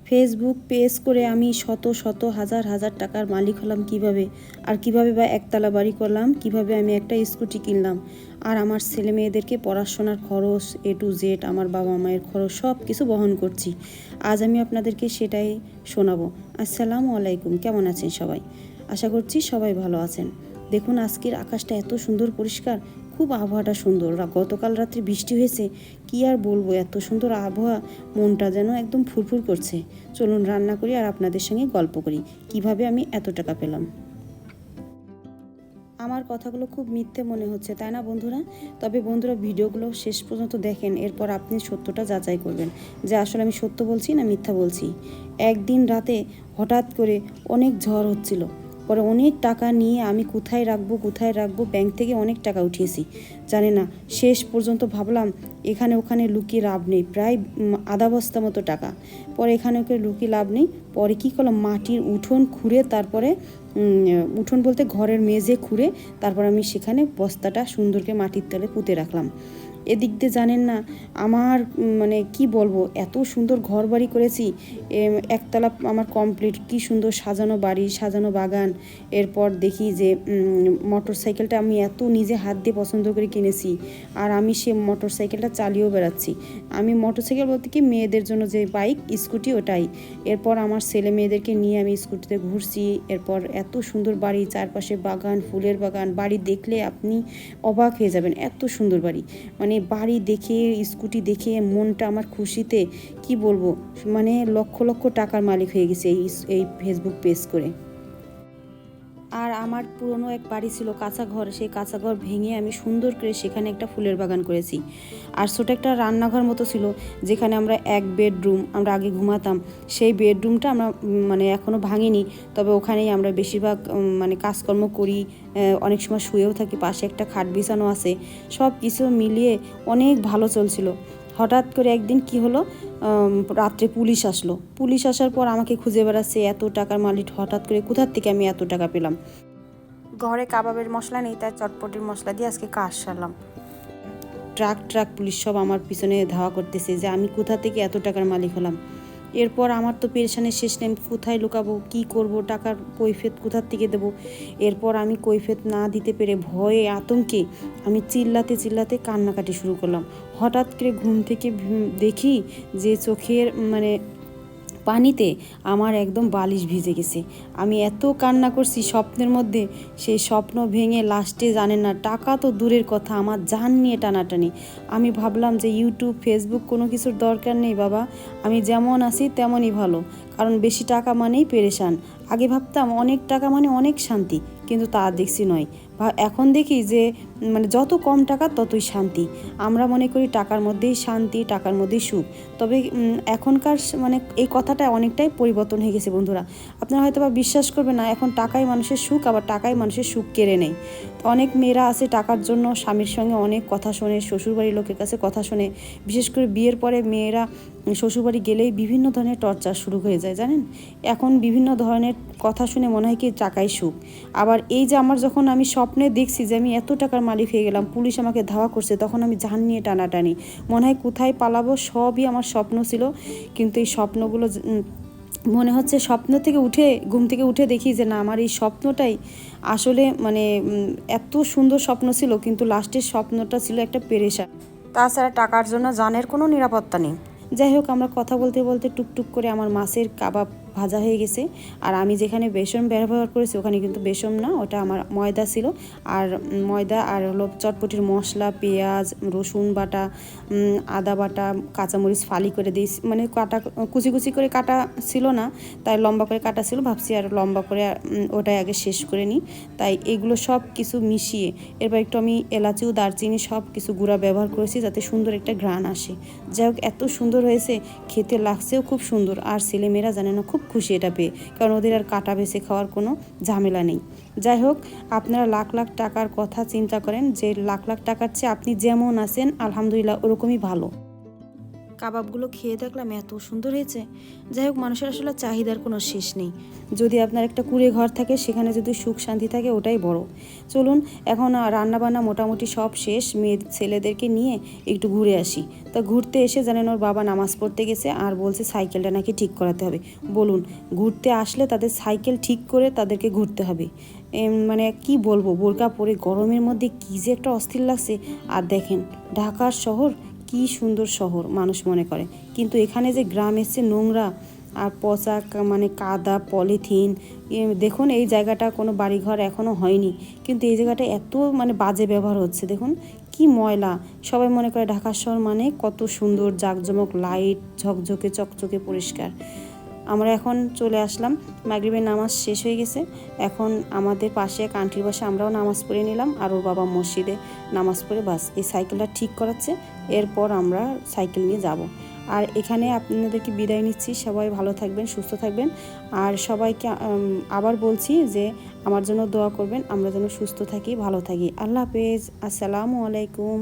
Facebook page করে আমি শত শত হাজার হাজার টাকার মালিক হলাম কিভাবে, আর কিভাবে বা একতলা বাড়ি করলাম, কিভাবে আমি একটা স্কুটি কিনলাম, আর আমার ছেলে মেয়েদেরকে পড়াশোনার খরচ A to Z, আমার বাবা মায়ের খরচ সব কিছু বহন করছি। আজ আমি আপনাদেরকে সেটাই শোনাবো। আসসালামু আলাইকুম, কেমন আছেন সবাই? আশা করছি সবাই ভালো আছেন। দেখুন আজকের আকাশটা এত সুন্দর পরিষ্কার, খুব আবহাওয়াটা সুন্দর। গতকাল রাত্রে বৃষ্টি হয়েছে, কি আর বলবো, এত সুন্দর আবহাওয়া, মনটা যেন একদম ফুরফুর করছে। চলুন রান্না করি আর আপনাদের সঙ্গে গল্প করি কিভাবে আমি এত টাকা পেলাম। আমার কথাগুলো খুব মিথ্যে মনে হচ্ছে, তাই না বন্ধুরা? তবে বন্ধুরা, ভিডিওগুলো শেষ পর্যন্ত দেখেন, এরপর আপনি সত্যটা যাচাই করবেন যে আসলে আমি সত্য বলছি না মিথ্যা বলছি। একদিন রাতে হঠাৎ করে অনেক ঝড় হচ্ছিল, পরে অনেক টাকা নিয়ে আমি কোথায় রাখবো ব্যাংক থেকে অনেক টাকা উঠিয়েছি, জানি না। শেষ পর্যন্ত ভাবলাম এখানে ওখানে লুকিয়ে লাভ নেই, প্রায় আধা বস্তা মতো টাকা। পরে এখানে ওকে লুকিয়ে লাভ নেই, পরে কী করলাম, মাটির উঠোন খুঁড়ে, তারপরে উঠোন বলতে ঘরের মেঝে খুঁড়ে, তারপর আমি সেখানে বস্তাটা সুন্দরকে মাটির তলে পুঁতে রাখলাম। এদিক দিয়ে জানেন না আমার মানে কি বলবো, এত সুন্দর ঘর বাড়ি করেছি, একতলা আমার কমপ্লিট, কি সুন্দর সাজানো বাড়ি, সাজানো বাগান। এরপর দেখি যে মোটর সাইকেলটা আমি এত নিজে হাত দিয়ে পছন্দ করে কিনেছি, আর আমি সে মোটর সাইকেলটা চালিয়েও বেড়াচ্ছি। আমি মোটর সাইকেল বলতে কি, মেয়েদের জন্য যে বাইক স্কুটি, ওটাই। এরপর আমার ছেলে মেয়েদেরকে নিয়ে আমি স্কুটিতে ঘুরছি। এরপর এত সুন্দর বাড়ি, চারপাশে বাগান, ফুলের বাগান, বাড়ি দেখলে আপনি অবাক হয়ে যাবেন, এত সুন্দর বাড়ি। মানে বাড়ি দেখে, স্কুটি দেখে মনটা আমার খুশিতে কি বলবো, মানে লক্ষ লক্ষ টাকার মালিক হয়ে গেছে এই ফেসবুক পেজ করে। আর আমার পুরনো এক বাড়ি ছিল কাঁচা ঘর, সেই কাঁচা ঘর ভেঙে আমি সুন্দর করে সেখানে একটা ফুলের বাগান করেছি। আর ছোটো একটা রান্নাঘর মতো ছিল, যেখানে আমরা এক বেডরুম, আমরা আগে ঘুমাতাম, সেই বেডরুমটা আমরা মানে এখনও ভাঙিনি, তবে ওখানেই আমরা বেশিরভাগ মানে কাজকর্ম করি, অনেক সময় শুয়েও থাকি, পাশে একটা খাট বিছানো আছে। সব কিছু মিলিয়ে অনেক ভালো চলছিল। হঠাৎ করে একদিন কি হলো, রাত্রে পুলিশ আসলো। পুলিশ আসার পর আমাকে খুঁজে বেড়াচ্ছে, এত টাকার মালিক হঠাৎ করে কোথার থেকে আমি এত টাকা পেলাম। ঘরে কাবাবের মশলা নেই, তাই চটপটির মশলা দিয়ে আজকে কাজ সারলাম। ট্রাক পুলিশ সব আমার পিছনে ধাওয়া করতেছে যে আমি কোথা থেকে এত টাকার মালিক হলাম। এরপর আমার তো পেরেশানের শেষ নেই, কোথায় লুকাবো, কি করব, টাকার কৈফিয়ত কোথার থেকে দেবো। এরপর আমি কৈফিয়ত না দিতে পেরে ভয়ে আতঙ্কে আমি চিল্লাতে কান্নাকাটি শুরু করলাম। হঠাৎ করে ঘুম থেকে দেখি যে চোখের মানে পানিতে আমার একদম বালিশ ভিজে গেছে। আমি এত কান্না করছি স্বপ্নের মধ্যে, সেই স্বপ্ন ভেঙে লাস্টে জানেন না, টাকা তো দূরের কথা, আমার জান নিয়ে টানাটানি। আমি ভাবলাম যে ইউটিউব ফেসবুক কোনো কিছুর দরকার নেই বাবা, আমি যেমন আছি তেমনই ভালো, কারণ বেশি টাকা মানেই পেরেশান। আগে ভাবতাম অনেক টাকা মানে অনেক শান্তি, কিন্তু তা দেখছি নয়। এখন দেখি যে মানে যত কম টাকা ততই শান্তি। আমরা মনে করি টাকার মধ্যেই শান্তি, টাকার মধ্যেই সুখ। তবে এখনকার মানে এই কথাটা অনেকটাই পরিবর্তন হয়ে গেছে বন্ধুরা। আপনারা হয়তো বা বিশ্বাস করবেন না, এখন টাকাই মানুষের সুখ, আবার টাকাই মানুষের সুখ কেড়ে নেয়। অনেক মেয়েরা আছে টাকার জন্য স্বামীর সঙ্গে অনেক কথা শোনে, শ্বশুরবাড়ির লোকের কাছে কথা শোনে। বিশেষ করে বিয়ের পরে মেয়েরা শ্বশুরবাড়ি গেলেই বিভিন্ন ধরনের টর্চার শুরু হয়ে যায়, জানেন। এখন বিভিন্ন ধরনের কথা শুনে মনে হয় কি টাকাই সুখ। আবার এই যে আমার যখন আমি স্বপ্নে দেখছি যে আমি এত টাকার মালিক হয়ে গেলাম, পুলিশ আমাকে ধাওয়া করছে, তখন আমি জান নিয়ে টানাটানি, মনে হয় কোথায় পালাবো। সবই আমার স্বপ্ন ছিল, কিন্তু এই স্বপ্নগুলো মনে হচ্ছে স্বপ্ন থেকে উঠে, ঘুম থেকে উঠে দেখি যে না, আমার এই স্বপ্নটাই আসলে মানে এত সুন্দর স্বপ্ন ছিল, কিন্তু লাস্টের স্বপ্নটা ছিল একটা পেরেশান। তাছাড়া টাকার জন্য জানের কোনো নিরাপত্তা নেই। যাই হোক, আমরা কথা বলতে বলতে টুকটুক করে আমার মাছের কাবাব ভাজা হয়ে গেছে। আর আমি যেখানে বেসন ব্যবহার করেছি ওখানে কিন্তু বেসন না, ওটা আমার ময়দা ছিল। আর ময়দা আর হলো চটপটির মশলা, পেঁয়াজ, রসুন বাটা, আদা বাটা, কাঁচামরিচ ফালি করে দিয়েছি, মানে কাটা কুচি কুচি করে কাটা ছিল না, তাই লম্বা করে কাটা ছিল, ভাবছি আর লম্বা করে ওটাই আগে শেষ করে নিই। তাই এগুলো সব কিছু মিশিয়ে এরপর একটু আমি এলাচি ও দারচিনি সব কিছু গুঁড়া ব্যবহার করেছি, যাতে সুন্দর একটা ঘ্রাণ আসে। যাই হোক, এত সুন্দর হয়েছে, খেতে লাগছেও খুব সুন্দর। আর ছেলেমেয়েরা জানে না খুব খুশি এটা পেয়ে, কারণ ওদের আর কাটা বেছে খাওয়ার কোনো ঝামেলা নেই। যাই হোক, আপনারা লাখ লাখ টাকার কথা চিন্তা করেন, যে লাখ লাখ টাকার চেয়ে আপনি যেমন আছেন আলহামদুলিল্লাহ ওরকমই ভালো। কাবাবগুলো খেয়ে দেখলাম এত সুন্দর হয়েছে। যাই হোক, মানুষের আসলে চাহিদার কোনো শেষ নেই। যদি আপনার একটা কুঁড়ে ঘর থাকে, সেখানে যদি সুখ শান্তি থাকে, ওটাই বড়। চলুন, এখন রান্নাবান্না মোটামুটি সব শেষ, মেয়ে ছেলেদেরকে নিয়ে একটু ঘুরে আসি। তা ঘুরতে এসে জানেন ওর বাবা নামাজ পড়তে গেছে আর বলছে সাইকেলটা নাকি ঠিক করাতে হবে। বলুন, ঘুরতে আসলে তাদের সাইকেল ঠিক করে তাদেরকে ঘুরতে হবে। মানে কি বলবো, বোরকা পরে গরমের মধ্যে কী যে একটা অস্থির লাগছে। আর দেখেন, ঢাকার শহর কি সুন্দর শহর মানুষ মনে করে, কিন্তু এখানে যে গ্রাম এসছে নোংরা আর পচা মানে কাদা পলিথিন। দেখুন এই জায়গাটা কোনো বাড়িঘর এখনও হয়নি, কিন্তু এই জায়গাটা এত মানে বাজে ব্যবহার হচ্ছে। দেখুন কি ময়লা। সবাই মনে করে ঢাকা শহর মানে কত সুন্দর, জাঁকজমক, লাইট, ঝকঝকে চকচকে পরিষ্কার। আমরা এখন চলে আসলাম, মাগরিবের নামাজ শেষ হয়ে গেছে। এখন আমাদের পাশে এক আন্টির বাসায় আমরাও নামাজ পড়ে নিলাম, আর ওর বাবা মসজিদে নামাজ পড়ে বাস এই সাইকেলটা ঠিক করাচ্ছে। এরপর আমরা সাইকেল নিয়ে যাব। আর এখানে আপনাদেরকে বিদায় নিচ্ছি। সবাই ভালো থাকবেন, সুস্থ থাকবেন। আর সবাইকে আবার বলছি যে আমার জন্য দোয়া করবেন, আমরা যেন সুস্থ থাকি, ভালো থাকি। আল্লাহ হাফেজ, আসসালামু আলাইকুম।